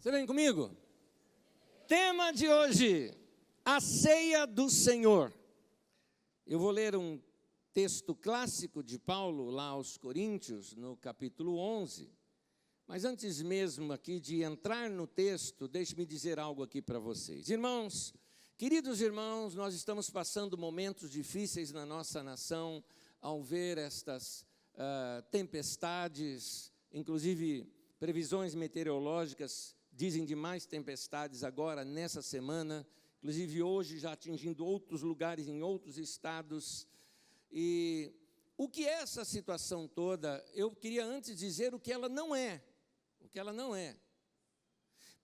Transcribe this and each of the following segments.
Você vem comigo? Tema de hoje, a ceia do Senhor. Eu vou ler um texto clássico de Paulo, lá aos Coríntios, no capítulo 11. Mas antes mesmo aqui de entrar no texto, deixe-me dizer algo aqui para vocês. Irmãos, queridos irmãos, nós estamos passando momentos difíceis na nossa nação, ao ver estas tempestades, inclusive previsões meteorológicas dizem de mais tempestades agora, nessa semana, inclusive hoje já atingindo outros lugares em outros estados. E o que é essa situação toda? Eu queria antes dizer o que ela não é. O que ela não é.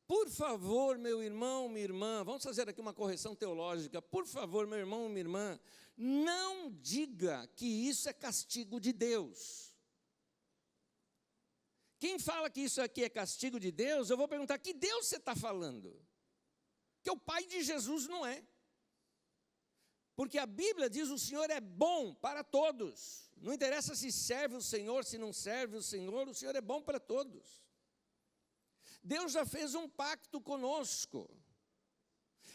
Por favor, meu irmão, minha irmã, vamos fazer aqui uma correção teológica. Por favor, meu irmão, minha irmã, não diga que isso é castigo de Deus. Quem fala que isso aqui é castigo de Deus, eu vou perguntar, que Deus você está falando? Que o Pai de Jesus não é. Porque a Bíblia diz, o Senhor é bom para todos. Não interessa se serve o Senhor, se não serve o Senhor é bom para todos. Deus já fez um pacto conosco.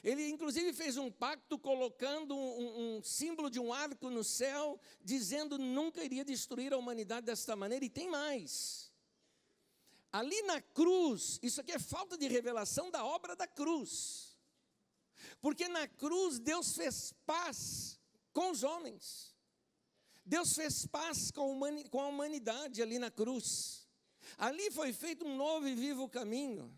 Ele, inclusive, fez um pacto colocando um símbolo de um arco no céu, dizendo nunca iria destruir a humanidade desta maneira, e tem mais. Ali na cruz, isso aqui é falta de revelação da obra da cruz. Porque na cruz Deus fez paz com os homens. Deus fez paz com a humanidade ali na cruz. Ali foi feito um novo e vivo caminho.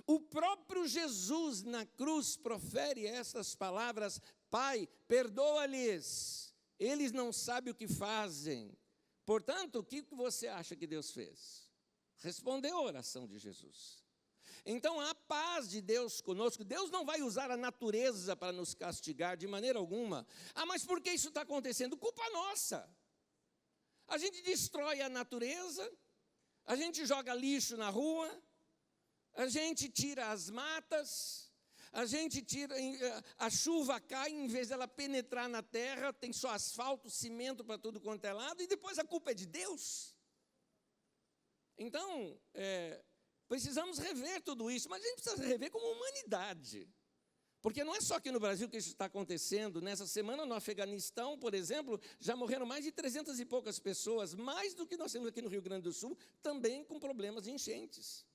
O próprio Jesus na cruz profere essas palavras: Pai, perdoa-lhes, eles não sabem o que fazem. Portanto, o que você acha que Deus fez? Respondeu a oração de Jesus. Então, a paz de Deus conosco. Deus não vai usar a natureza para nos castigar de maneira alguma. Mas por que isso está acontecendo? Culpa nossa. A gente destrói a natureza, a gente joga lixo na rua, a gente tira as matas, a chuva cai, em vez dela penetrar na terra, tem só asfalto, cimento para tudo quanto é lado, e depois a culpa é de Deus. Então, precisamos rever tudo isso, mas a gente precisa rever como humanidade. Porque não é só aqui no Brasil que isso está acontecendo. Nessa semana, no Afeganistão, por exemplo, já morreram mais de 300 e poucas pessoas, mais do que nós temos aqui no Rio Grande do Sul, também com problemas de enchentes.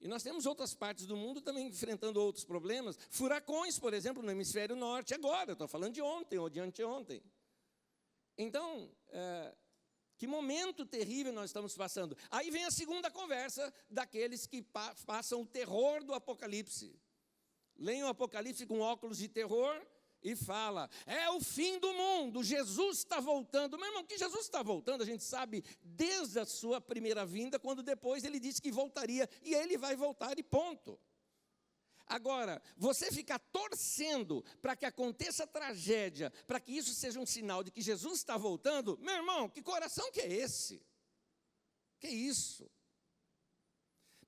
E nós temos outras partes do mundo também enfrentando outros problemas. Furacões, por exemplo, no hemisfério norte, agora, estou falando de ontem ou de anteontem. Então, que momento terrível nós estamos passando. Aí vem a segunda conversa daqueles que passam o terror do Apocalipse. Leem o Apocalipse com óculos de terror e fala, é o fim do mundo, Jesus está voltando. Meu irmão, que Jesus está voltando, a gente sabe desde a sua primeira vinda, quando depois ele disse que voltaria, e ele vai voltar e ponto. Agora, você ficar torcendo para que aconteça tragédia, para que isso seja um sinal de que Jesus está voltando, meu irmão, que coração que é esse? Que isso?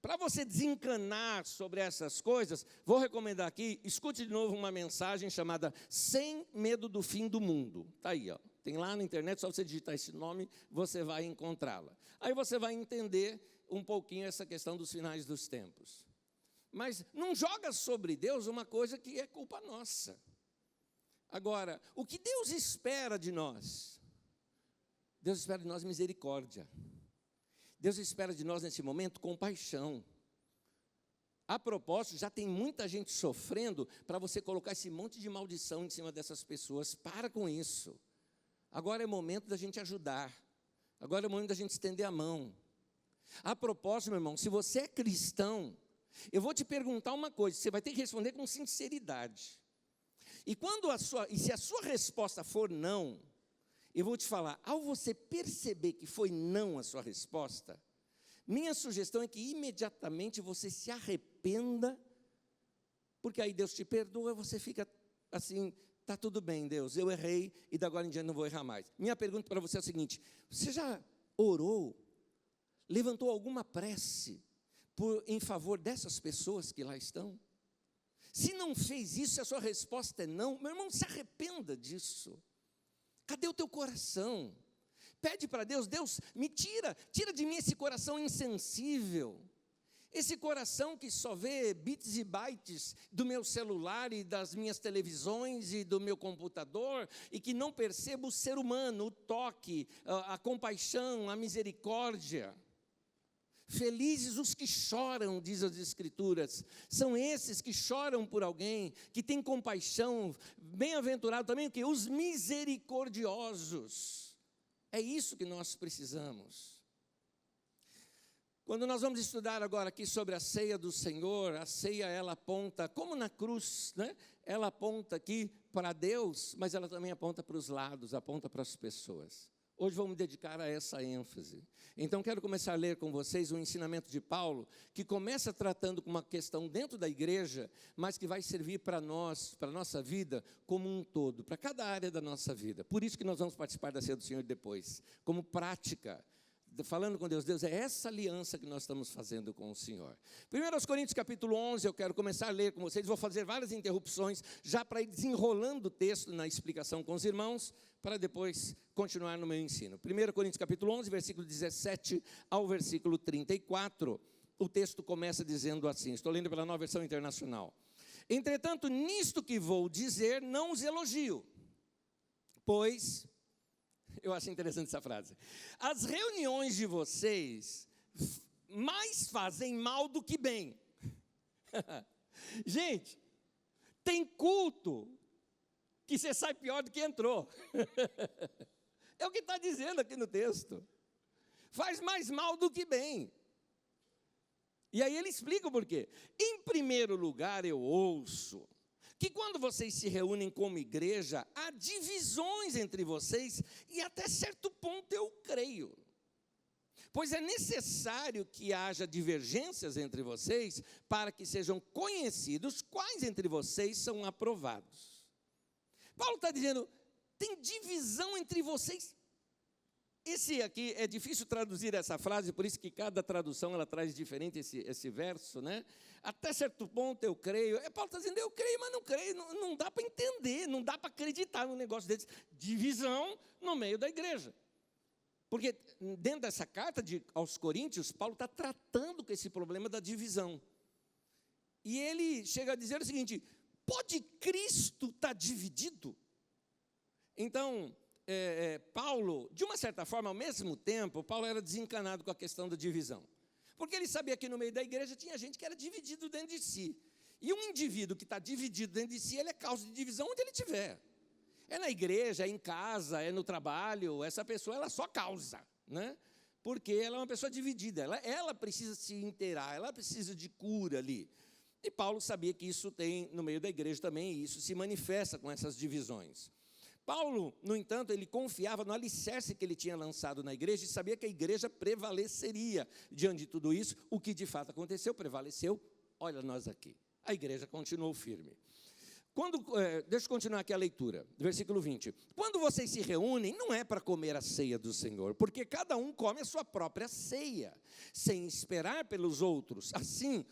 Para você desencanar sobre essas coisas, vou recomendar aqui, escute de novo uma mensagem chamada Sem Medo do Fim do Mundo. Está aí, ó. Tem lá na internet, só você digitar esse nome, você vai encontrá-la. Aí você vai entender um pouquinho essa questão dos finais dos tempos. Mas não joga sobre Deus uma coisa que é culpa nossa. Agora, o que Deus espera de nós? Deus espera de nós misericórdia. Deus espera de nós nesse momento compaixão. A propósito, já tem muita gente sofrendo para você colocar esse monte de maldição em cima dessas pessoas. Para com isso. Agora é momento da gente ajudar. Agora é momento da gente estender a mão. A propósito, meu irmão, se você é cristão, eu vou te perguntar uma coisa, você vai ter que responder com sinceridade. E se a sua resposta for não, eu vou te falar, ao você perceber que foi não a sua resposta, minha sugestão é que imediatamente você se arrependa, porque aí Deus te perdoa, você fica assim, está tudo bem, Deus, eu errei e de agora em diante não vou errar mais. Minha pergunta para você é a seguinte, você já orou, levantou alguma prece em favor dessas pessoas que lá estão? Se não fez isso, se a sua resposta é não, meu irmão, se arrependa disso. Cadê o teu coração? Pede para Deus, Deus, me tira de mim esse coração insensível. Esse coração que só vê bits e bytes do meu celular e das minhas televisões e do meu computador, e que não percebe o ser humano, o toque, a compaixão, a misericórdia. Felizes os que choram, diz as Escrituras, são esses que choram por alguém, que têm compaixão. Bem-aventurado também o quê? Os misericordiosos. É isso que nós precisamos. Quando nós vamos estudar agora aqui sobre a ceia do Senhor, a ceia ela aponta, como na cruz, né? Ela aponta aqui para Deus, mas ela também aponta para os lados, aponta para as pessoas. Hoje vamos dedicar a essa ênfase. Então quero começar a ler com vocês um ensinamento de Paulo, que começa tratando com uma questão dentro da igreja, mas que vai servir para nós, para a nossa vida como um todo, para cada área da nossa vida. Por isso que nós vamos participar da ceia do Senhor depois, como prática. Falando com Deus, Deus, é essa aliança que nós estamos fazendo com o Senhor. 1 Coríntios capítulo 11, eu quero começar a ler com vocês, vou fazer várias interrupções, já para ir desenrolando o texto na explicação com os irmãos, para depois continuar no meu ensino. 1 Coríntios capítulo 11, versículo 17 ao versículo 34, o texto começa dizendo assim, estou lendo pela Nova Versão Internacional. Entretanto, nisto que vou dizer, não os elogio, pois... Eu acho interessante essa frase. As reuniões de vocês mais fazem mal do que bem. Gente, tem culto que você sai pior do que entrou. É o que está dizendo aqui no texto. Faz mais mal do que bem. E aí ele explica o porquê. Em primeiro lugar, eu ouço que quando vocês se reúnem como igreja, há divisões entre vocês, e até certo ponto eu creio. Pois é necessário que haja divergências entre vocês, para que sejam conhecidos quais entre vocês são aprovados. Paulo está dizendo, tem divisão entre vocês. Esse aqui, é difícil traduzir essa frase, por isso que cada tradução ela traz diferente esse verso, né? Até certo ponto eu creio. Paulo está dizendo, eu creio, mas não creio. Não dá para entender, não dá para acreditar num negócio desse. Divisão no meio da igreja. Porque dentro dessa carta aos Coríntios, Paulo está tratando com esse problema da divisão. E ele chega a dizer o seguinte, pode Cristo estar dividido? Então... Paulo, de uma certa forma, ao mesmo tempo, Paulo era desencanado com a questão da divisão. Porque ele sabia que no meio da igreja tinha gente que era dividido dentro de si. E um indivíduo que está dividido dentro de si, ele é causa de divisão onde ele estiver. É na igreja, é em casa, é no trabalho, essa pessoa ela só causa, né? Porque ela é uma pessoa dividida, ela precisa se inteirar, ela precisa de cura ali. E Paulo sabia que isso tem no meio da igreja também, e isso se manifesta com essas divisões. Paulo, no entanto, ele confiava no alicerce que ele tinha lançado na igreja e sabia que a igreja prevaleceria diante de tudo isso. O que de fato aconteceu, prevaleceu. Olha nós aqui. A igreja continuou firme. Deixa eu continuar aqui a leitura, versículo 20. Quando vocês se reúnem, não é para comer a ceia do Senhor, porque cada um come a sua própria ceia, sem esperar pelos outros. Assim,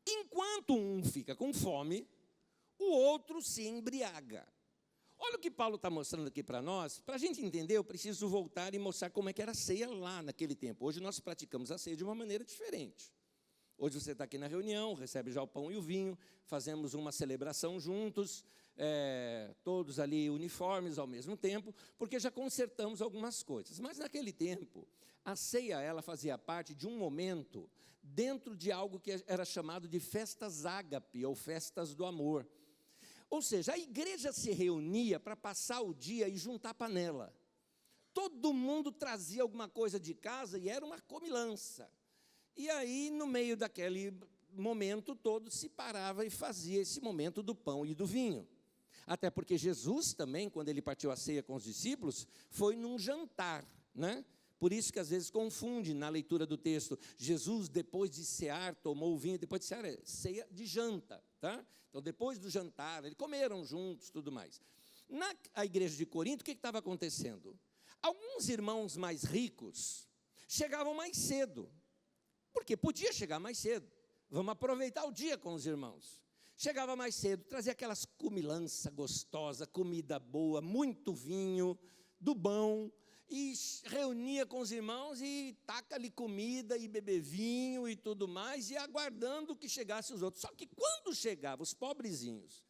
enquanto um fica com fome, o outro se embriaga. Olha o que Paulo está mostrando aqui para nós. Para a gente entender, eu preciso voltar e mostrar como é que era a ceia lá naquele tempo. Hoje nós praticamos a ceia de uma maneira diferente. Hoje você está aqui na reunião, recebe já o pão e o vinho, fazemos uma celebração juntos, todos ali uniformes ao mesmo tempo, porque já consertamos algumas coisas. Mas naquele tempo, a ceia ela fazia parte de um momento dentro de algo que era chamado de festas ágape, ou festas do amor. Ou seja, a igreja se reunia para passar o dia e juntar panela. Todo mundo trazia alguma coisa de casa e era uma comilança. E aí, no meio daquele momento todo, se parava e fazia esse momento do pão e do vinho. Até porque Jesus também, quando ele partiu a ceia com os discípulos, foi num jantar, né? Por isso que às vezes confunde na leitura do texto. Jesus, depois de cear, tomou o vinho, depois de cear, ceia de janta, tá? Então, depois do jantar, eles comeram juntos, tudo mais. Na igreja de Corinto, o que estava acontecendo? Alguns irmãos mais ricos chegavam mais cedo, porque podia chegar mais cedo. Vamos aproveitar o dia com os irmãos. Chegava mais cedo, trazia aquelas comilança gostosa, comida boa, muito vinho, do bom. e reunia com os irmãos e taca-lhe comida e beber vinho e tudo mais, e aguardando que chegassem os outros. Só que quando chegavam os pobrezinhos,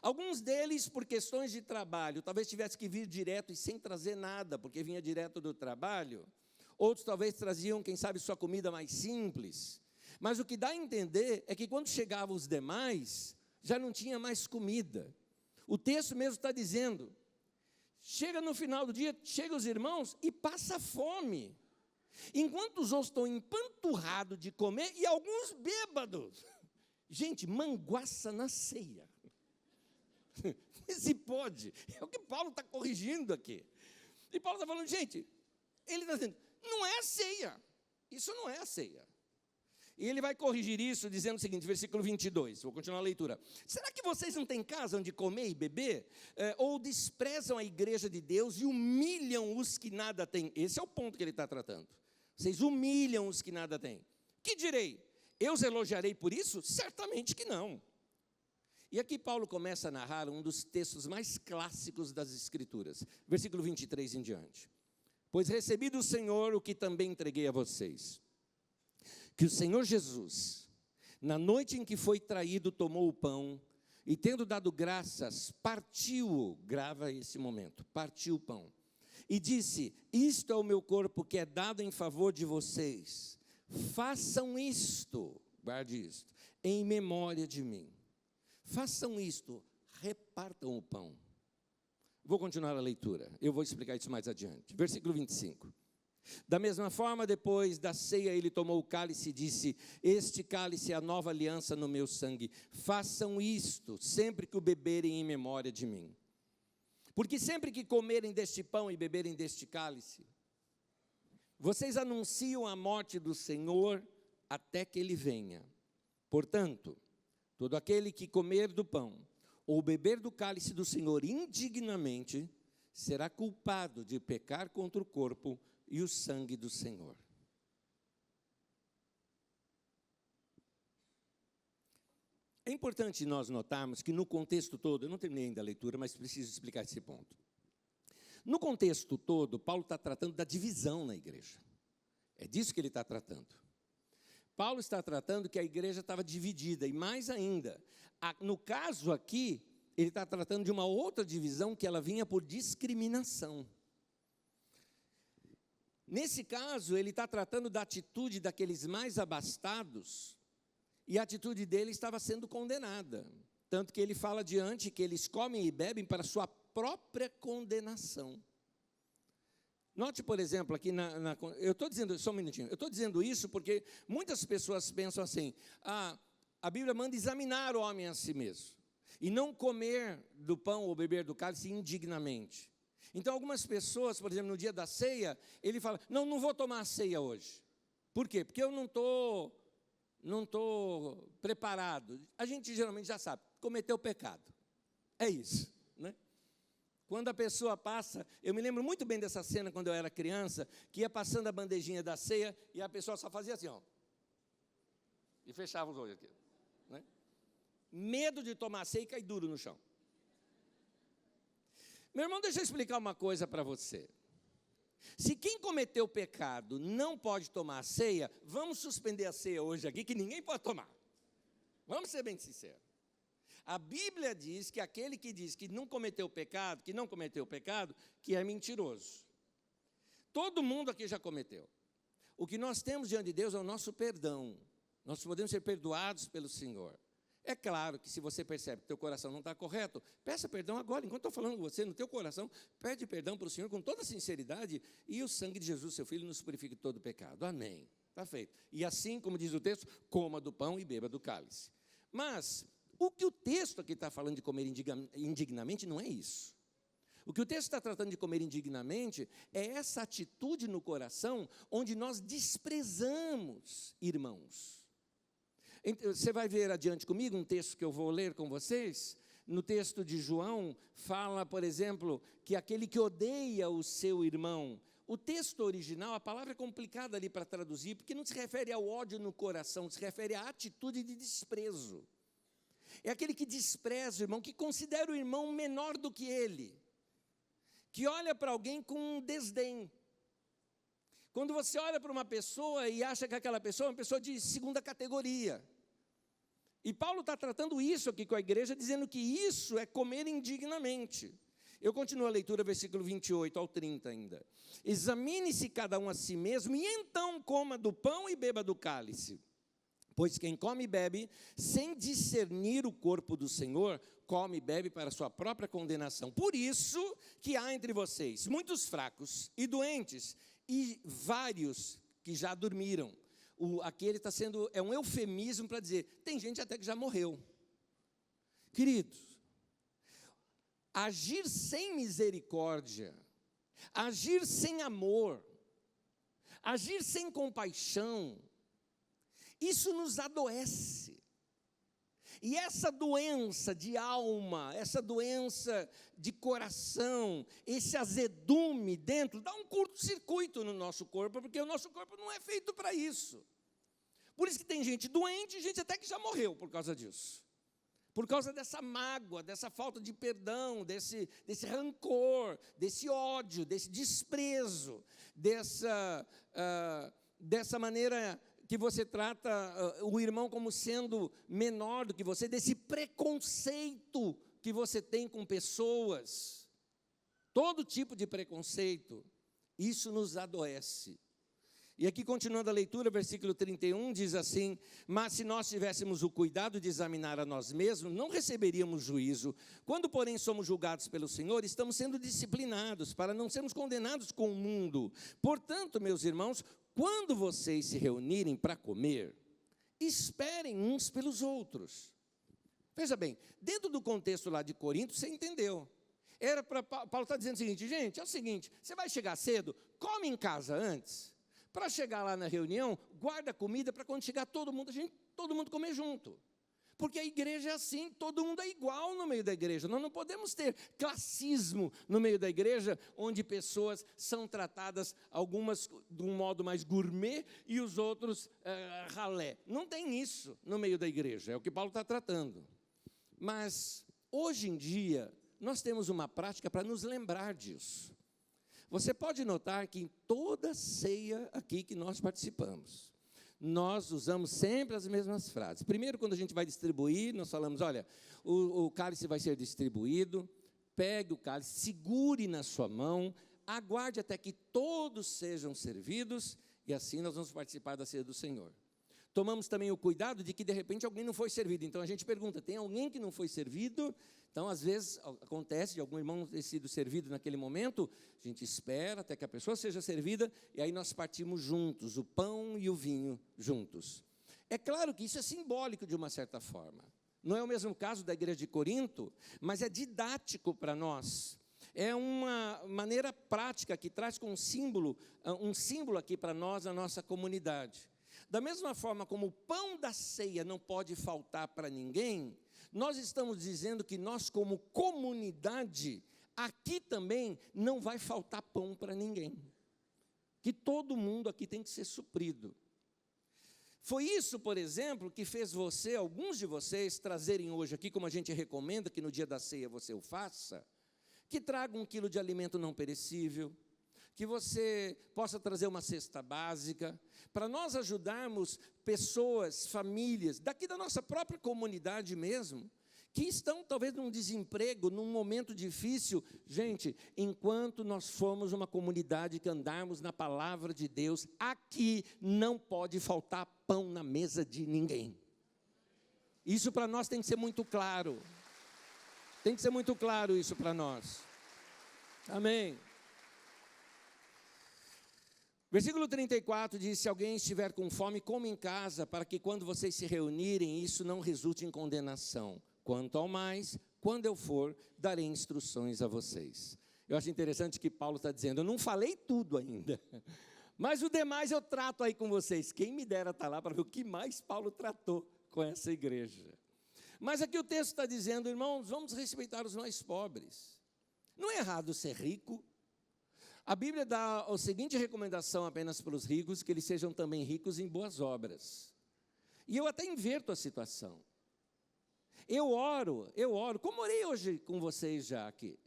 alguns deles por questões de trabalho, talvez tivesse que vir direto e sem trazer nada, porque vinha direto do trabalho. Outros talvez traziam, quem sabe, sua comida mais simples. Mas o que dá a entender é que quando chegavam os demais, já não tinha mais comida. O texto mesmo está dizendo, chega no final do dia, chegam os irmãos e passa fome. Enquanto os outros estão empanturrados de comer e alguns bêbados. Gente, manguaça na ceia. Se pode, é o que Paulo está corrigindo aqui. E Paulo está falando, gente, ele está dizendo, não é a ceia, isso não é a ceia. E ele vai corrigir isso dizendo o seguinte, versículo 22, vou continuar a leitura. Será que vocês não têm casa onde comer e beber? Ou desprezam a igreja de Deus e humilham os que nada têm? Esse é o ponto que ele está tratando. Vocês humilham os que nada têm. Que direi? Eu os elogiarei por isso? Certamente que não. E aqui Paulo começa a narrar um dos textos mais clássicos das Escrituras, versículo 23 em diante. Pois recebi do Senhor o que também entreguei a vocês, que o Senhor Jesus, na noite em que foi traído, tomou o pão, e tendo dado graças, partiu-o, grava esse momento, partiu o pão, e disse, isto é o meu corpo que é dado em favor de vocês, façam isto, guarde isto, em memória de mim. Façam isto, repartam o pão. Vou continuar a leitura, eu vou explicar isso mais adiante. Versículo 25. Da mesma forma, depois da ceia, ele tomou o cálice e disse, este cálice é a nova aliança no meu sangue. Façam isto, sempre que o beberem em memória de mim. Porque sempre que comerem deste pão e beberem deste cálice, vocês anunciam a morte do Senhor até que ele venha. Portanto, todo aquele que comer do pão ou beber do cálice do Senhor indignamente, será culpado de pecar contra o corpo e o sangue do Senhor. É importante nós notarmos que no contexto todo, eu não terminei ainda a leitura, mas preciso explicar esse ponto. No contexto todo, Paulo está tratando da divisão na igreja. É disso que ele está tratando. Paulo está tratando que a igreja estava dividida, e mais ainda, no caso aqui, ele está tratando de uma outra divisão que ela vinha por discriminação. Nesse caso, ele está tratando da atitude daqueles mais abastados, e a atitude dele estava sendo condenada. Tanto que ele fala adiante que eles comem e bebem para sua própria condenação. Note, por exemplo, aqui eu estou dizendo, só um minutinho, eu estou dizendo isso porque muitas pessoas pensam assim, a Bíblia manda examinar o homem a si mesmo, e não comer do pão ou beber do cálice indignamente. Então, algumas pessoas, por exemplo, no dia da ceia, ele fala, não vou tomar a ceia hoje. Por quê? Porque eu não estou preparado. A gente geralmente já sabe, cometeu pecado. É isso, né? Quando a pessoa passa, eu me lembro muito bem dessa cena quando eu era criança, que ia passando a bandejinha da ceia, e a pessoa só fazia assim, ó. E fechava os olhos aqui, né? Medo de tomar a ceia e cair duro no chão. Meu irmão, deixa eu explicar uma coisa para você. Se quem cometeu pecado não pode tomar a ceia, vamos suspender a ceia hoje aqui, que ninguém pode tomar. Vamos ser bem sinceros. A Bíblia diz que aquele que diz que não cometeu pecado, que é mentiroso. Todo mundo aqui já cometeu. O que nós temos diante de Deus é o nosso perdão. Nós podemos ser perdoados pelo Senhor. É claro que se você percebe que teu coração não está correto, peça perdão agora, enquanto estou falando com você, no teu coração, pede perdão para o Senhor com toda sinceridade, e o sangue de Jesus, seu Filho, nos purifica de todo pecado. Amém. Está feito. E assim, como diz o texto, coma do pão e beba do cálice. Mas o que o texto aqui está falando de comer indignamente não é isso. O que o texto está tratando de comer indignamente é essa atitude no coração onde nós desprezamos irmãos. Você vai ver adiante comigo um texto que eu vou ler com vocês. No texto de João, fala, por exemplo, que aquele que odeia o seu irmão. O texto original, a palavra é complicada ali para traduzir, porque não se refere ao ódio no coração, se refere à atitude de desprezo. É aquele que despreza o irmão, que considera o irmão menor do que ele, que olha para alguém com desdém. Quando você olha para uma pessoa e acha que aquela pessoa é uma pessoa de segunda categoria. E Paulo está tratando isso aqui com a igreja, dizendo que isso é comer indignamente. Eu continuo a leitura, versículo 28 ao 30 ainda. Examine-se cada um a si mesmo, e então coma do pão e beba do cálice. Pois quem come e bebe, sem discernir o corpo do Senhor, come e bebe para a sua própria condenação. Por isso que há entre vocês muitos fracos e doentes, e vários que já dormiram. Aqui ele está sendo, é um eufemismo para dizer, tem gente até que já morreu. Queridos, agir sem misericórdia, agir sem amor, agir sem compaixão, isso nos adoece. E essa doença de alma, essa doença de coração, esse azedume dentro, dá um curto-circuito no nosso corpo, porque o nosso corpo não é feito para isso. Por isso que tem gente doente, gente até que já morreu por causa disso. Por causa dessa mágoa, dessa falta de perdão, desse rancor, desse ódio, desse desprezo, dessa maneira que você trata o irmão como sendo menor do que você, desse preconceito que você tem com pessoas. Todo tipo de preconceito, isso nos adoece. E aqui, continuando a leitura, versículo 31, diz assim: mas se nós tivéssemos o cuidado de examinar a nós mesmos, não receberíamos juízo. Quando, porém, somos julgados pelo Senhor, estamos sendo disciplinados, para não sermos condenados com o mundo. Portanto, meus irmãos, quando vocês se reunirem para comer, esperem uns pelos outros. Veja bem, dentro do contexto lá de Corinto, você entendeu. Paulo está dizendo o seguinte, gente, é o seguinte, você vai chegar cedo, come em casa antes. Para chegar lá na reunião, guarda comida para quando chegar todo mundo comer junto. Porque a igreja é assim, todo mundo é igual no meio da igreja. Nós não podemos ter classismo no meio da igreja, onde pessoas são tratadas, algumas de um modo mais gourmet e os outros ralé. Não tem isso no meio da igreja, é o que Paulo está tratando. Mas, hoje em dia, nós temos uma prática para nos lembrar disso. Você pode notar que em toda ceia aqui que nós participamos, nós usamos sempre as mesmas frases. Primeiro, quando a gente vai distribuir, nós falamos, olha, o cálice vai ser distribuído, pegue o cálice, segure na sua mão, aguarde até que todos sejam servidos, e assim nós vamos participar da ceia do Senhor. Tomamos também o cuidado de que, de repente, alguém não foi servido. Então, a gente pergunta, tem alguém que não foi servido? Então, às vezes, acontece de algum irmão ter sido servido naquele momento, a gente espera até que a pessoa seja servida, e aí nós partimos juntos, o pão e o vinho juntos. É claro que isso é simbólico de uma certa forma. Não é o mesmo caso da igreja de Corinto, mas é didático para nós. É uma maneira prática que traz com um símbolo aqui para nós, a nossa comunidade. Da mesma forma como o pão da ceia não pode faltar para ninguém, nós estamos dizendo que nós, como comunidade, aqui também não vai faltar pão para ninguém. Que todo mundo aqui tem que ser suprido. Foi isso, por exemplo, que fez alguns de vocês, trazerem hoje aqui, como a gente recomenda que no dia da ceia você o faça, que traga 1 quilo de alimento não perecível, que você possa trazer uma cesta básica, para nós ajudarmos pessoas, famílias, daqui da nossa própria comunidade mesmo, que estão talvez num desemprego, num momento difícil. Gente, enquanto nós formos uma comunidade que andarmos na palavra de Deus, aqui não pode faltar pão na mesa de ninguém. Isso para nós tem que ser muito claro. Tem que ser muito claro isso para nós. Amém. Versículo 34 diz, se alguém estiver com fome, coma em casa, para que quando vocês se reunirem, isso não resulte em condenação. Quanto ao mais, quando eu for, darei instruções a vocês. Eu acho interessante que Paulo está dizendo, eu não falei tudo ainda, mas o demais eu trato aí com vocês. Quem me dera estar lá para ver o que mais Paulo tratou com essa igreja. Mas aqui o texto está dizendo, irmãos, vamos respeitar os mais pobres. Não é errado ser rico. A Bíblia dá a seguinte recomendação apenas para os ricos, que eles sejam também ricos em boas obras. E eu até inverto a situação. Eu oro, como orei hoje com vocês já aqui.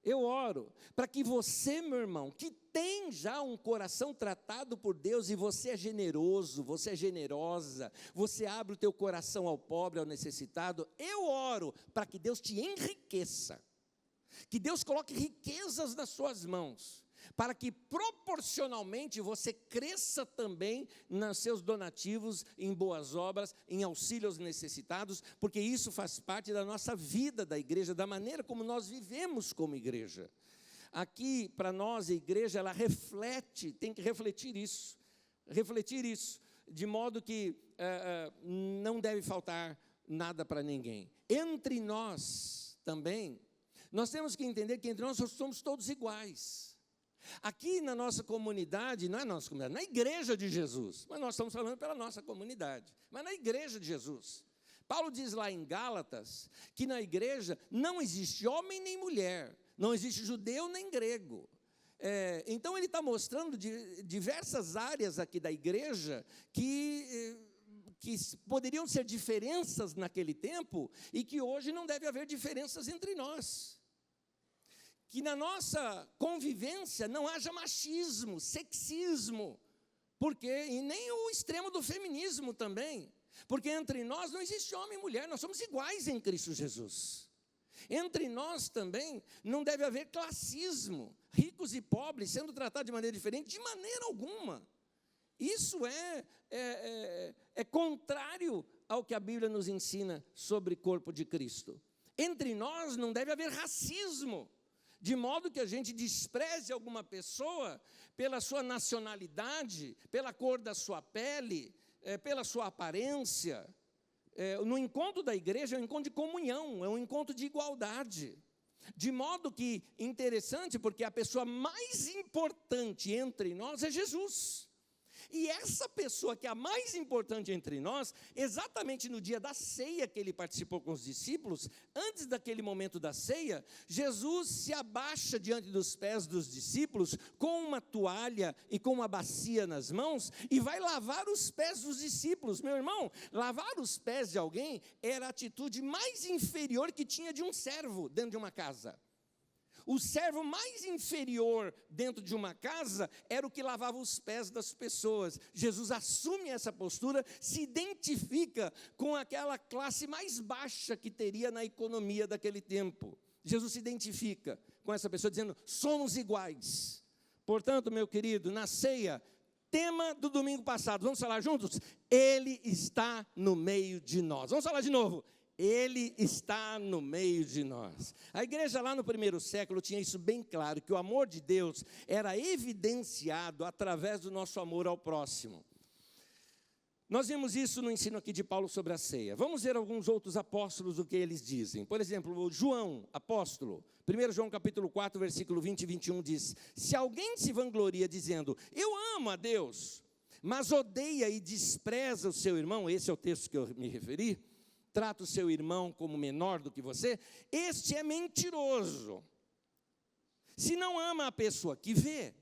Eu oro para que você, meu irmão, que tem já um coração tratado por Deus, e você é generoso, você é generosa, você abre o teu coração ao pobre, ao necessitado, eu oro para que Deus te enriqueça, que Deus coloque riquezas nas suas mãos, para que proporcionalmente você cresça também nos seus donativos, em boas obras, em auxílio aos necessitados, porque isso faz parte da nossa vida da igreja, da maneira como nós vivemos como igreja. Aqui, para nós, a igreja, ela reflete, tem que refletir isso, de modo que não deve faltar nada para ninguém. Entre nós também, nós temos que entender que entre nós somos todos iguais. Aqui na nossa comunidade, não é nossa comunidade, na igreja de Jesus, mas nós estamos falando pela nossa comunidade, mas na igreja de Jesus. Paulo diz lá em Gálatas, que na igreja não existe homem nem mulher, não existe judeu nem grego. Então ele está mostrando diversas áreas aqui da igreja que poderiam ser diferenças naquele tempo e que hoje não deve haver diferenças entre nós. Que na nossa convivência não haja machismo, sexismo, e nem o extremo do feminismo também, porque entre nós não existe homem e mulher, nós somos iguais em Cristo Jesus. Entre nós também não deve haver classismo, ricos e pobres sendo tratados de maneira diferente, de maneira alguma. Isso é contrário ao que a Bíblia nos ensina sobre o corpo de Cristo. Entre nós não deve haver racismo, de modo que a gente despreze alguma pessoa pela sua nacionalidade, pela cor da sua pele, pela sua aparência. No encontro da igreja é um encontro de comunhão, é um encontro de igualdade. De modo que, interessante, porque a pessoa mais importante entre nós é Jesus. E essa pessoa que é a mais importante entre nós, exatamente no dia da ceia que ele participou com os discípulos, antes daquele momento da ceia, Jesus se abaixa diante dos pés dos discípulos, com uma toalha e com uma bacia nas mãos, e vai lavar os pés dos discípulos. Meu irmão, lavar os pés de alguém era a atitude mais inferior que tinha de um servo dentro de uma casa. O servo mais inferior dentro de uma casa era o que lavava os pés das pessoas. Jesus assume essa postura, se identifica com aquela classe mais baixa que teria na economia daquele tempo. Jesus se identifica com essa pessoa dizendo, somos iguais. Portanto, meu querido, na ceia, tema do domingo passado, vamos falar juntos? Ele está no meio de nós. Vamos falar de novo. Ele está no meio de nós. A igreja lá no primeiro século tinha isso bem claro, que o amor de Deus era evidenciado através do nosso amor ao próximo. Nós vimos isso no ensino aqui de Paulo sobre a ceia. Vamos ver alguns outros apóstolos o que eles dizem. Por exemplo, o João, apóstolo, 1 João capítulo 4, versículo 20 e 21 diz, se alguém se vangloria dizendo, eu amo a Deus, mas odeia e despreza o seu irmão, esse é o texto que eu me referi, trata o seu irmão como menor do que você, este é mentiroso. Se não ama a pessoa que vê,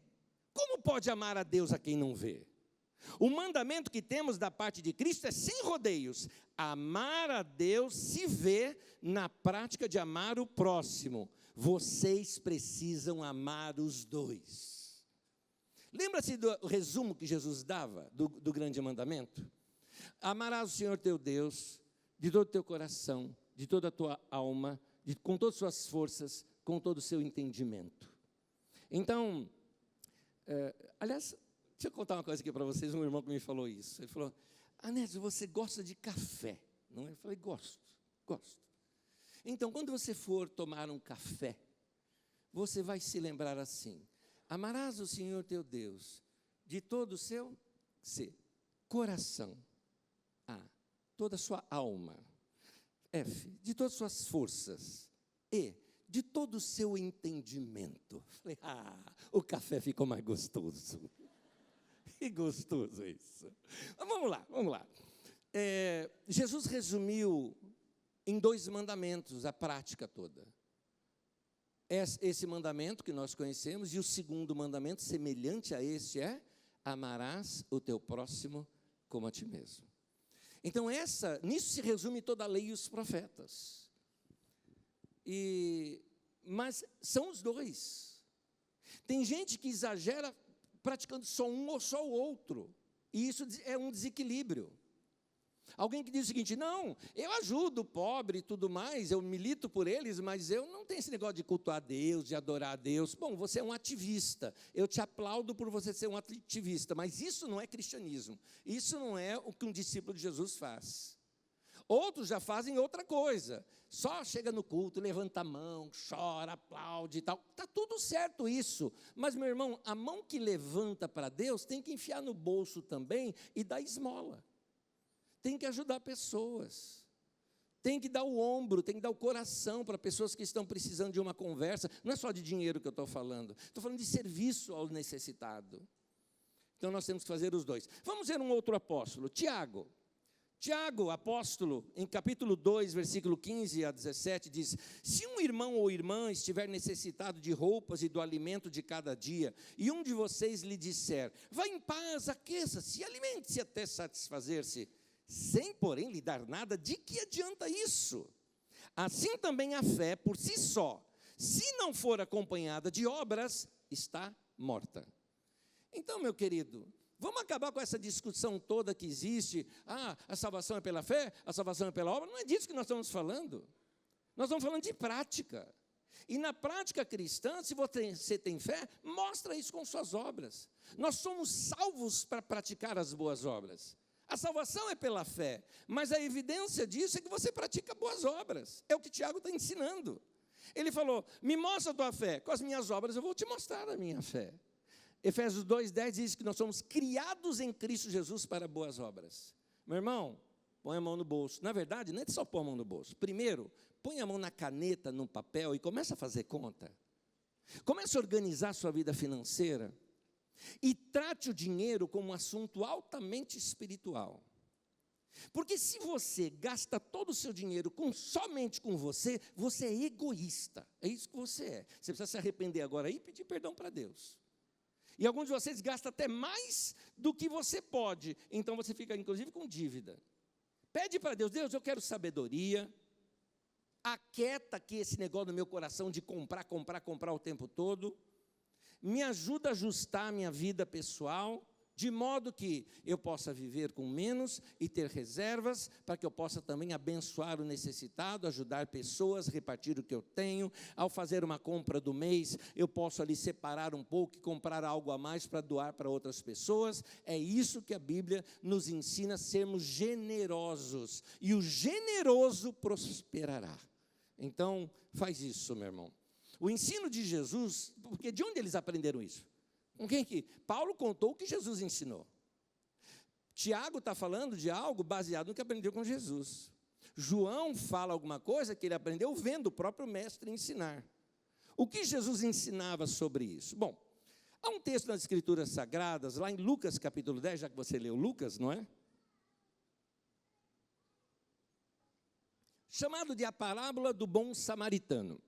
como pode amar a Deus a quem não vê? O mandamento que temos da parte de Cristo é sem rodeios. Amar a Deus se vê na prática de amar o próximo. Vocês precisam amar os dois. Lembra-se do resumo que Jesus dava do grande mandamento? Amarás o Senhor teu Deus de todo o teu coração, de toda a tua alma, com todas as suas forças, com todo o seu entendimento. Então, aliás, deixa eu contar uma coisa aqui para vocês, um irmão que me falou isso. Ele falou, Anésio, você gosta de café, não é? Eu falei, gosto. Então, quando você for tomar um café, você vai se lembrar assim, amarás o Senhor teu Deus de todo o seu coração, toda a sua alma, de todas as suas forças, e de todo o seu entendimento. Falei, o café ficou mais gostoso. Que gostoso isso. Mas vamos lá. Jesus resumiu em 2 mandamentos a prática toda. Esse mandamento que nós conhecemos, e o segundo mandamento, semelhante a este, é, amarás o teu próximo como a ti mesmo. Então, nisso se resume toda a lei e os profetas. Mas são os dois. Tem gente que exagera praticando só um ou só o outro. E isso é um desequilíbrio. Alguém que diz o seguinte: não, eu ajudo o pobre e tudo mais, eu milito por eles, mas eu não tenho esse negócio de cultuar a Deus, de adorar a Deus. Bom, você é um ativista, eu te aplaudo por você ser um ativista, mas isso não é cristianismo, isso não é o que um discípulo de Jesus faz. Outros já fazem outra coisa, só chega no culto, levanta a mão, chora, aplaude e tal, está tudo certo isso, mas meu irmão, a mão que levanta para Deus tem que enfiar no bolso também e dar esmola. Tem que ajudar pessoas, tem que dar o ombro, tem que dar o coração para pessoas que estão precisando de uma conversa. Não é só de dinheiro que eu estou falando de serviço ao necessitado. Então nós temos que fazer os dois. Vamos ver um outro apóstolo, Tiago. Tiago, apóstolo, em capítulo 2, versículo 15 a 17, diz: se um irmão ou irmã estiver necessitado de roupas e do alimento de cada dia, e um de vocês lhe disser: vá em paz, aqueça-se e alimente-se até satisfazer-se, sem, porém, lhe dar nada, de que adianta isso? Assim também a fé, por si só, se não for acompanhada de obras, está morta. Então, meu querido, vamos acabar com essa discussão toda que existe. A salvação é pela fé, a salvação é pela obra. Não é disso que nós estamos falando. Nós estamos falando de prática. E na prática cristã, se você tem fé, mostra isso com suas obras. Nós somos salvos para praticar as boas obras. A salvação é pela fé, mas a evidência disso é que você pratica boas obras. É o que Tiago está ensinando. Ele falou: me mostra a tua fé, com as minhas obras eu vou te mostrar a minha fé. Efésios 2:10 diz que nós somos criados em Cristo Jesus para boas obras. Meu irmão, põe a mão no bolso. Na verdade, não é só pôr a mão no bolso. Primeiro, põe a mão na caneta, no papel e começa a fazer conta. Começa a organizar a sua vida financeira. E trate o dinheiro como um assunto altamente espiritual. Porque se você gasta todo o seu dinheiro somente com você, você é egoísta. É isso que você é. Você precisa se arrepender agora e pedir perdão para Deus. E alguns de vocês gastam até mais do que você pode. Então você fica, inclusive, com dívida. Pede para Deus: Deus, eu quero sabedoria. Aquieta aqui esse negócio no meu coração de comprar o tempo todo. Me ajuda a ajustar a minha vida pessoal, de modo que eu possa viver com menos e ter reservas, para que eu possa também abençoar o necessitado, ajudar pessoas, repartir o que eu tenho. Ao fazer uma compra do mês, eu posso ali separar um pouco e comprar algo a mais para doar para outras pessoas. É isso que a Bíblia nos ensina, a sermos generosos, e o generoso prosperará. Então, faz isso, meu irmão. O ensino de Jesus, porque de onde eles aprenderam isso? Com quem que? Paulo contou o que Jesus ensinou. Tiago está falando de algo baseado no que aprendeu com Jesus. João fala alguma coisa que ele aprendeu vendo o próprio mestre ensinar. O que Jesus ensinava sobre isso? Bom, há um texto nas Escrituras Sagradas, lá em Lucas capítulo 10, já que você leu Lucas, não é? Chamado de a parábola do bom samaritano.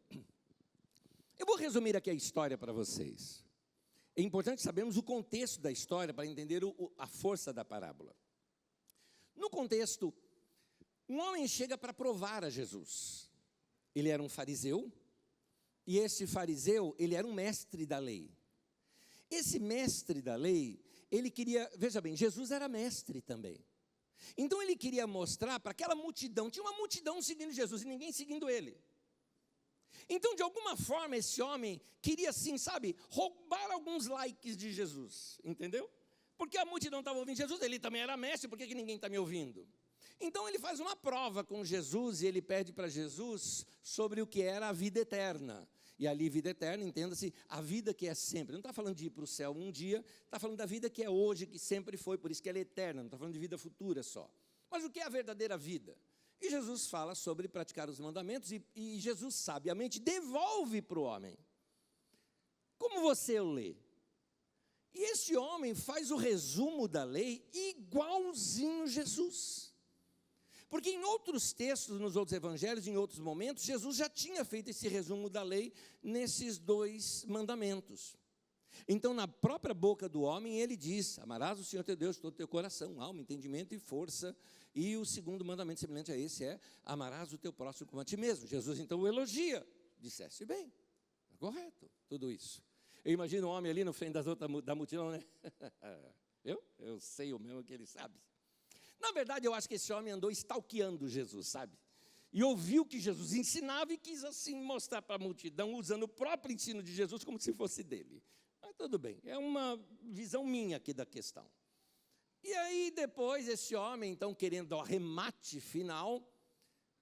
Eu vou resumir aqui a história para vocês. É importante sabermos o contexto da história para entender a força da parábola. No contexto, um homem chega para provar a Jesus. Ele era um fariseu, e esse fariseu, ele era um mestre da lei. Esse mestre da lei, ele queria, veja bem, Jesus era mestre também. Então ele queria mostrar para aquela multidão, tinha uma multidão seguindo Jesus e ninguém seguindo ele. Então, de alguma forma, esse homem queria, assim, sabe, roubar alguns likes de Jesus, entendeu? Porque a multidão estava ouvindo Jesus, ele também era mestre, por que ninguém está me ouvindo? Então, ele faz uma prova com Jesus e ele pede para Jesus sobre o que era a vida eterna. E ali, vida eterna, entenda-se, a vida que é sempre. Não está falando de ir para o céu um dia, está falando da vida que é hoje, que sempre foi, por isso que ela é eterna, não está falando de vida futura só. Mas o que é a verdadeira vida? E Jesus fala sobre praticar os mandamentos e Jesus sabiamente devolve para o homem. Como você o lê? E esse homem faz o resumo da lei igualzinho Jesus. Porque em outros textos, nos outros evangelhos, em outros momentos, Jesus já tinha feito esse resumo da lei nesses 2 mandamentos. Então, na própria boca do homem, ele diz: amarás o Senhor teu Deus de todo o teu coração, alma, entendimento e força. E o segundo mandamento semelhante a esse é: amarás o teu próximo como a ti mesmo. Jesus então o elogia, disseste bem. correto, tudo isso. Eu imagino um homem ali no frente da multidão, né? Eu sei o mesmo que ele sabe. Na verdade, eu acho que esse homem andou stalkeando Jesus, sabe? E ouviu que Jesus ensinava e quis assim mostrar para a multidão, usando o próprio ensino de Jesus como se fosse dele. Mas tudo bem, é uma visão minha aqui da questão. E aí depois esse homem, então, querendo o arremate final,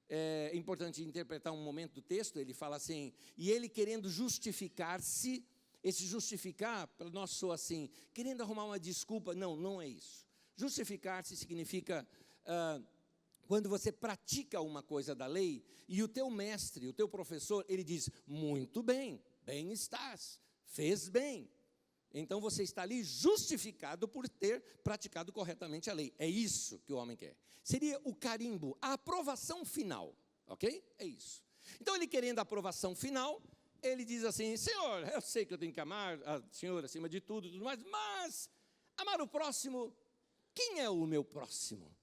é importante interpretar um momento do texto, ele fala assim, e ele querendo justificar-se, esse justificar, para nós soa assim, querendo arrumar uma desculpa, não é isso. Justificar-se significa, quando você pratica uma coisa da lei, e o teu mestre, o teu professor, ele diz, muito bem, bem estás, fez bem. Então você está ali justificado por ter praticado corretamente a lei. É isso que o homem quer. Seria o carimbo, a aprovação final, ok? É isso. Então ele querendo a aprovação final, ele diz assim, Senhor, eu sei que eu tenho que amar a Senhor acima de tudo mais, mas amar o próximo, quem é o meu próximo?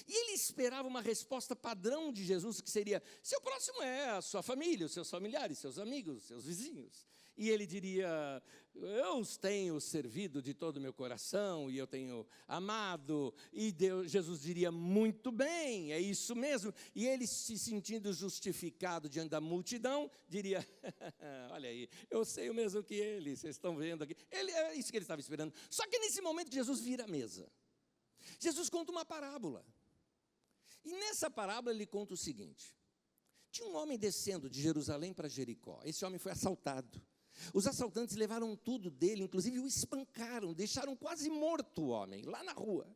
E ele esperava uma resposta padrão de Jesus, que seria, seu próximo é a sua família, os seus familiares, seus amigos, seus vizinhos. E ele diria, eu os tenho servido de todo o meu coração, e eu tenho amado. E Jesus diria, muito bem, é isso mesmo. E ele, se sentindo justificado diante da multidão, diria, olha aí, eu sei o mesmo que ele, vocês estão vendo aqui. É isso que ele estava esperando. Só que nesse momento Jesus vira a mesa. Jesus conta uma parábola. E nessa parábola ele conta o seguinte, tinha um homem descendo de Jerusalém para Jericó. Esse homem foi assaltado. Os assaltantes levaram tudo dele, inclusive o espancaram, deixaram quase morto o homem, lá na rua.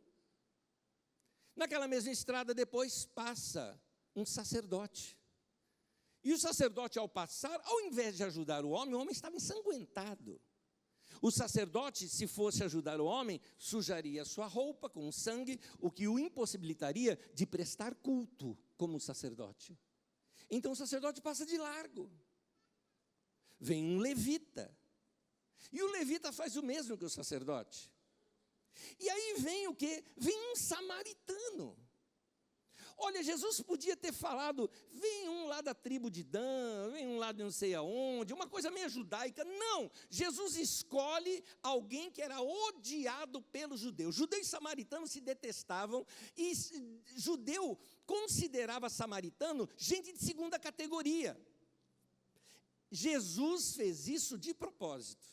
Naquela mesma estrada depois passa um sacerdote. E o sacerdote ao passar, ao invés de ajudar o homem estava ensanguentado. O sacerdote, se fosse ajudar o homem, sujaria sua roupa com sangue, o que o impossibilitaria de prestar culto como sacerdote. Então o sacerdote passa de largo. Vem um levita. E o levita faz o mesmo que o sacerdote. E aí vem o quê? Vem um samaritano. Olha, Jesus podia ter falado, vem um lá da tribo de Dan, vem um lá de não sei aonde, uma coisa meio judaica. Não, Jesus escolhe alguém que era odiado pelos judeus. Judeus e samaritanos se detestavam, e judeu considerava samaritano gente de segunda categoria. Jesus fez isso de propósito,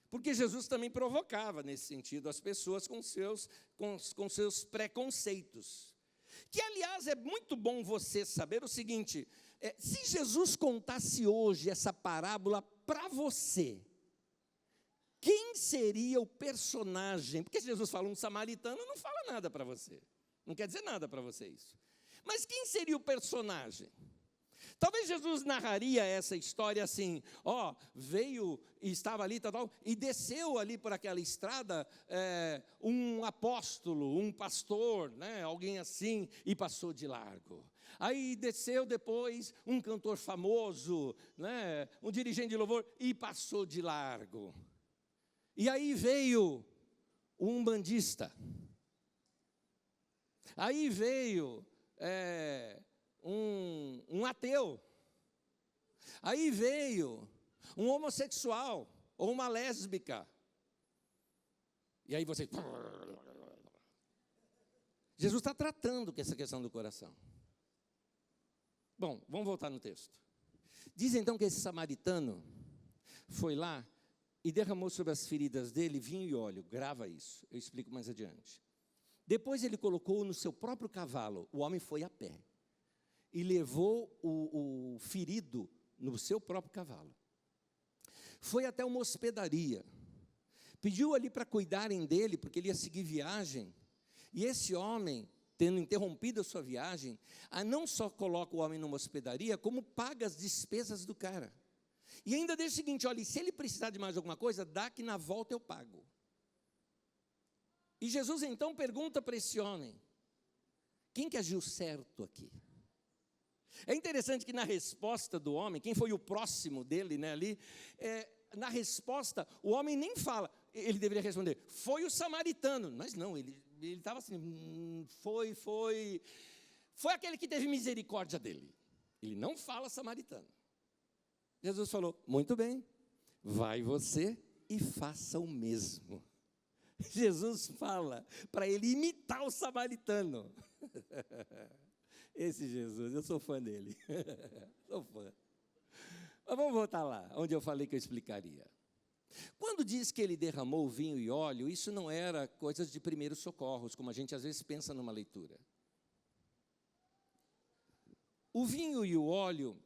porque Jesus também provocava, nesse sentido, as pessoas com seus preconceitos. Que, aliás, é muito bom você saber o seguinte, se Jesus contasse hoje essa parábola para você, quem seria o personagem? Porque Jesus fala um samaritano, não fala nada para você, não quer dizer nada para você isso. Mas quem seria o personagem? Talvez Jesus narraria essa história assim, veio e estava ali, e desceu ali por aquela estrada um apóstolo, um pastor, né, alguém assim, e passou de largo. Aí desceu depois um cantor famoso, né, um dirigente de louvor, e passou de largo. E aí veio um umbandista. Aí veio um ateu. Aí veio um homossexual ou uma lésbica. E aí você... Jesus está tratando com essa questão do coração. Bom, vamos voltar no texto. Diz então que esse samaritano foi lá e derramou sobre as feridas dele vinho e óleo. Grava isso, eu explico mais adiante. Depois ele colocou no seu próprio cavalo. O homem foi a pé e levou o ferido no seu próprio cavalo. Foi até uma hospedaria. Pediu ali para cuidarem dele, porque ele ia seguir viagem. E esse homem, tendo interrompido a sua viagem, não só coloca o homem numa hospedaria, como paga as despesas do cara. E ainda diz o seguinte, olha, se ele precisar de mais alguma coisa, dá que na volta eu pago. E Jesus então pergunta para esse homem, quem que agiu certo aqui? É interessante que na resposta do homem, quem foi o próximo dele, né, ali, na resposta, o homem nem fala, ele deveria responder, foi o samaritano, mas não, ele estava assim, foi aquele que teve misericórdia dele. Ele não fala samaritano. Jesus falou: muito bem, vai você e faça o mesmo. Jesus fala para ele imitar o samaritano. Esse Jesus, eu sou fã dele. Sou fã. Mas vamos voltar lá, onde eu falei que eu explicaria. Quando diz que ele derramou vinho e óleo, isso não era coisas de primeiros socorros, como a gente às vezes pensa numa leitura. O vinho e o óleo,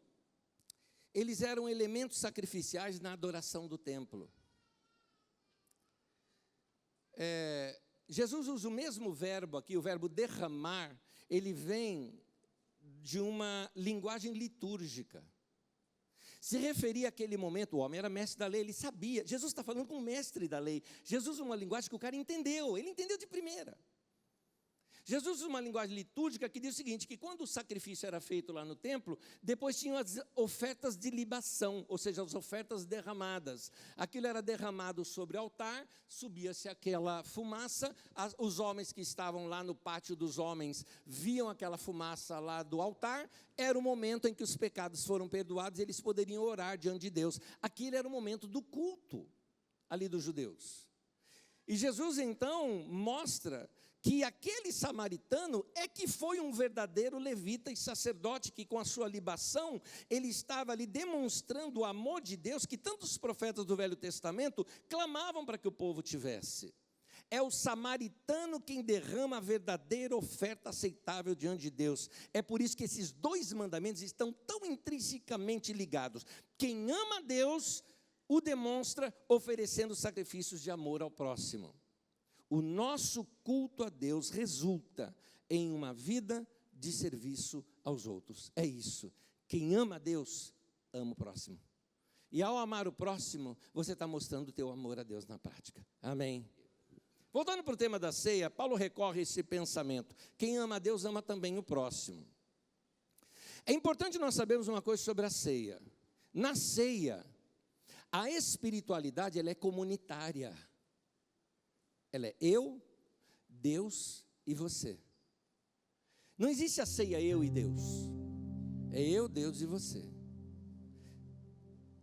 eles eram elementos sacrificiais na adoração do templo. Jesus usa o mesmo verbo aqui, o verbo derramar, ele vem de uma linguagem litúrgica. Se referia àquele momento, o homem era mestre da lei, ele sabia. Jesus está falando com o mestre da lei. Jesus usa uma linguagem que o cara entendeu, ele entendeu de primeira. Jesus usa uma linguagem litúrgica que diz o seguinte, que quando o sacrifício era feito lá no templo, depois tinham as ofertas de libação, ou seja, as ofertas derramadas. Aquilo era derramado sobre o altar, subia-se aquela fumaça, os homens que estavam lá no pátio dos homens viam aquela fumaça lá do altar, era o momento em que os pecados foram perdoados e eles poderiam orar diante de Deus. Aquilo era o momento do culto ali dos judeus. E Jesus então mostra que aquele samaritano é que foi um verdadeiro levita e sacerdote, que com a sua libação, ele estava ali demonstrando o amor de Deus, que tantos profetas do Velho Testamento clamavam para que o povo tivesse. É o samaritano quem derrama a verdadeira oferta aceitável diante de Deus. É por isso que esses dois mandamentos estão tão intrinsecamente ligados. Quem ama a Deus, o demonstra oferecendo sacrifícios de amor ao próximo. O nosso culto a Deus resulta em uma vida de serviço aos outros. É isso. Quem ama a Deus, ama o próximo. E ao amar o próximo, você está mostrando o teu amor a Deus na prática. Amém. Voltando para o tema da ceia, Paulo recorre a esse pensamento. Quem ama a Deus, ama também o próximo. É importante nós sabermos uma coisa sobre a ceia. Na ceia, a espiritualidade ela é comunitária. Ela é eu, Deus e você. Não existe a ceia eu e Deus. É eu, Deus e você.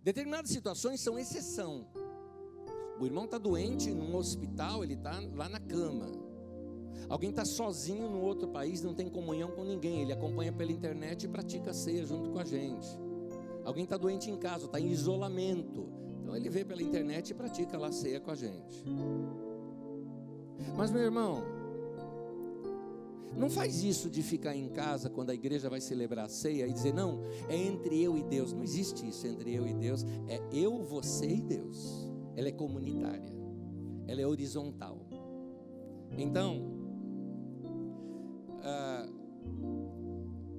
Determinadas situações são exceção. O irmão está doente num hospital, ele está lá na cama. Alguém está sozinho no outro país, não tem comunhão com ninguém. Ele acompanha pela internet e pratica a ceia junto com a gente. Alguém está doente em casa, está em isolamento. Então ele vê pela internet e pratica lá a ceia com a gente. Mas, meu irmão, não faz isso de ficar em casa quando a igreja vai celebrar a ceia e dizer, não, é entre eu e Deus. Não existe isso entre eu e Deus, é eu, você e Deus. Ela é comunitária, ela é horizontal. Então,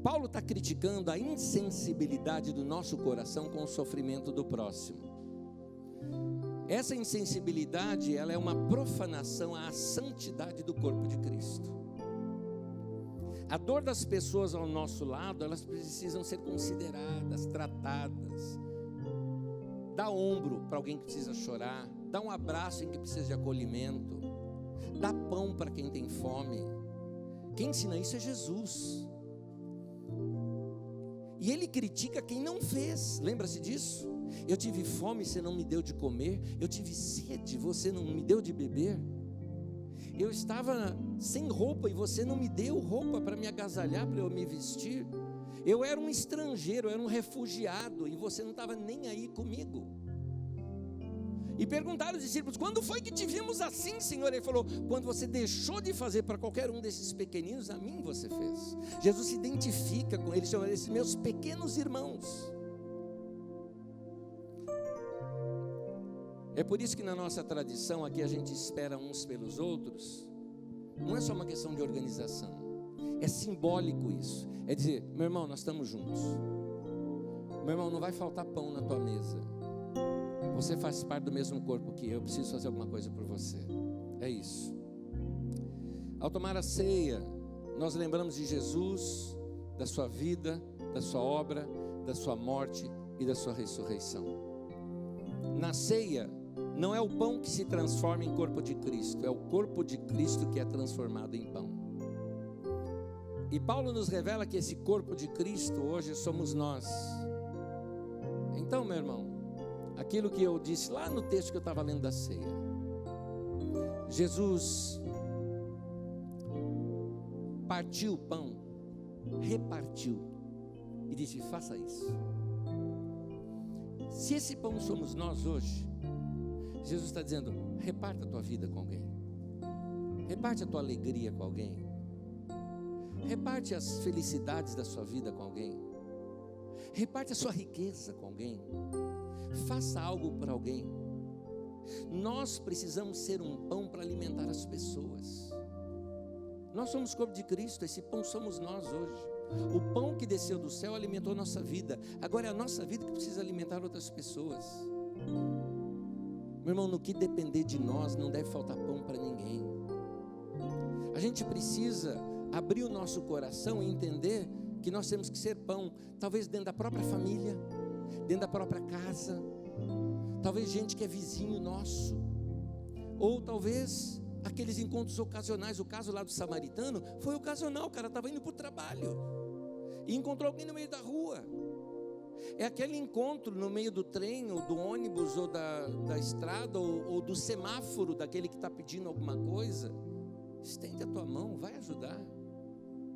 Paulo está criticando a insensibilidade do nosso coração com o sofrimento do próximo. Essa insensibilidade, ela é uma profanação à santidade do corpo de Cristo. A dor das pessoas ao nosso lado, elas precisam ser consideradas, tratadas. Dá ombro para alguém que precisa chorar, dá um abraço em que precisa de acolhimento, dá pão para quem tem fome. Quem ensina isso é Jesus. E ele critica quem não fez, lembra-se disso? Eu tive fome, você não me deu de comer. Eu tive sede, você não me deu de beber. Eu estava sem roupa e você não me deu roupa para me agasalhar, para eu me vestir. Eu era um estrangeiro, eu era um refugiado e você não estava nem aí comigo. E perguntaram os discípulos, quando foi que te vimos assim, Senhor? Ele falou, quando você deixou de fazer para qualquer um desses pequeninos, a mim você fez. Jesus se identifica com eles, chama esses meus pequenos irmãos. É por isso que na nossa tradição, aqui a gente espera uns pelos outros. Não é só uma questão de organização, é simbólico isso. É dizer, meu irmão, nós estamos juntos. Meu irmão, não vai faltar pão na tua mesa. Você faz parte do mesmo corpo que eu preciso fazer alguma coisa por você. É isso. Ao tomar a ceia, nós lembramos de Jesus, da sua vida, da sua obra, da sua morte e da sua ressurreição. Na ceia, não é o pão que se transforma em corpo de Cristo, é o corpo de Cristo que é transformado em pão. E Paulo nos revela que esse corpo de Cristo hoje somos nós. Então, meu irmão, aquilo que eu disse lá no texto que eu estava lendo da ceia, Jesus partiu o pão, repartiu e disse: faça isso. Se esse pão somos nós hoje, Jesus está dizendo: reparta a tua vida com alguém, reparte a tua alegria com alguém, reparte as felicidades da sua vida com alguém, reparte a sua riqueza com alguém, faça algo para alguém. Nós precisamos ser um pão para alimentar as pessoas. Nós somos corpo de Cristo, esse pão somos nós hoje. O pão que desceu do céu alimentou a nossa vida, agora é a nossa vida que precisa alimentar outras pessoas. Meu irmão, no que depender de nós, não deve faltar pão para ninguém. A gente precisa abrir o nosso coração e entender que nós temos que ser pão, talvez dentro da própria família, dentro da própria casa, talvez gente que é vizinho nosso, ou talvez aqueles encontros ocasionais. O caso lá do samaritano foi ocasional, o cara estava indo para o trabalho e encontrou alguém no meio da rua. É aquele encontro no meio do trem, ou do ônibus, ou da estrada, ou do semáforo, daquele que está pedindo alguma coisa. Estende a tua mão, vai ajudar,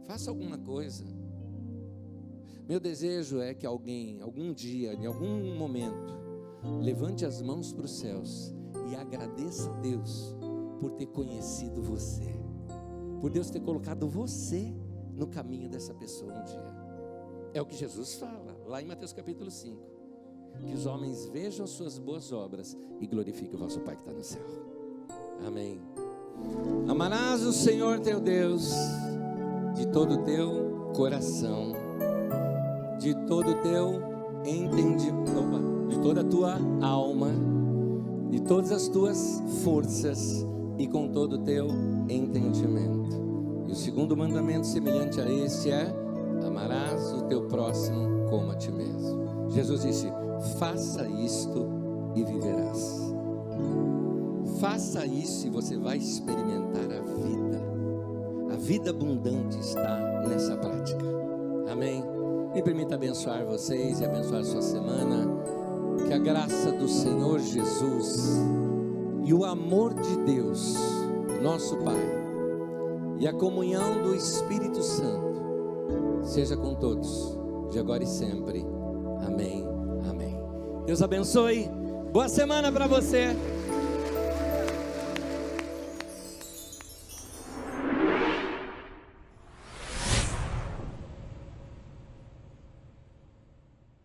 faça alguma coisa. Meu desejo é que alguém, algum dia, em algum momento, levante as mãos para os céus e agradeça a Deus por ter conhecido você, por Deus ter colocado você no caminho dessa pessoa um dia. É o que Jesus fala lá em Mateus capítulo 5, que os homens vejam as suas boas obras e glorifiquem o vosso Pai que está no céu. Amém. Amarás o Senhor teu Deus de todo o teu coração, de todo o teu entendimento, de toda a tua alma, de todas as tuas forças e com todo o teu entendimento. E o segundo mandamento semelhante a esse é: amarás o teu próximo como a ti mesmo. Jesus disse: faça isto e viverás. Faça isso e você vai experimentar a vida. A vida abundante está nessa prática. Amém? Me permita abençoar vocês e abençoar a sua semana. Que a graça do Senhor Jesus e o amor de Deus, nosso Pai, e a comunhão do Espírito Santo seja com todos, de agora e sempre. Amém, amém. Deus abençoe. Boa semana para você.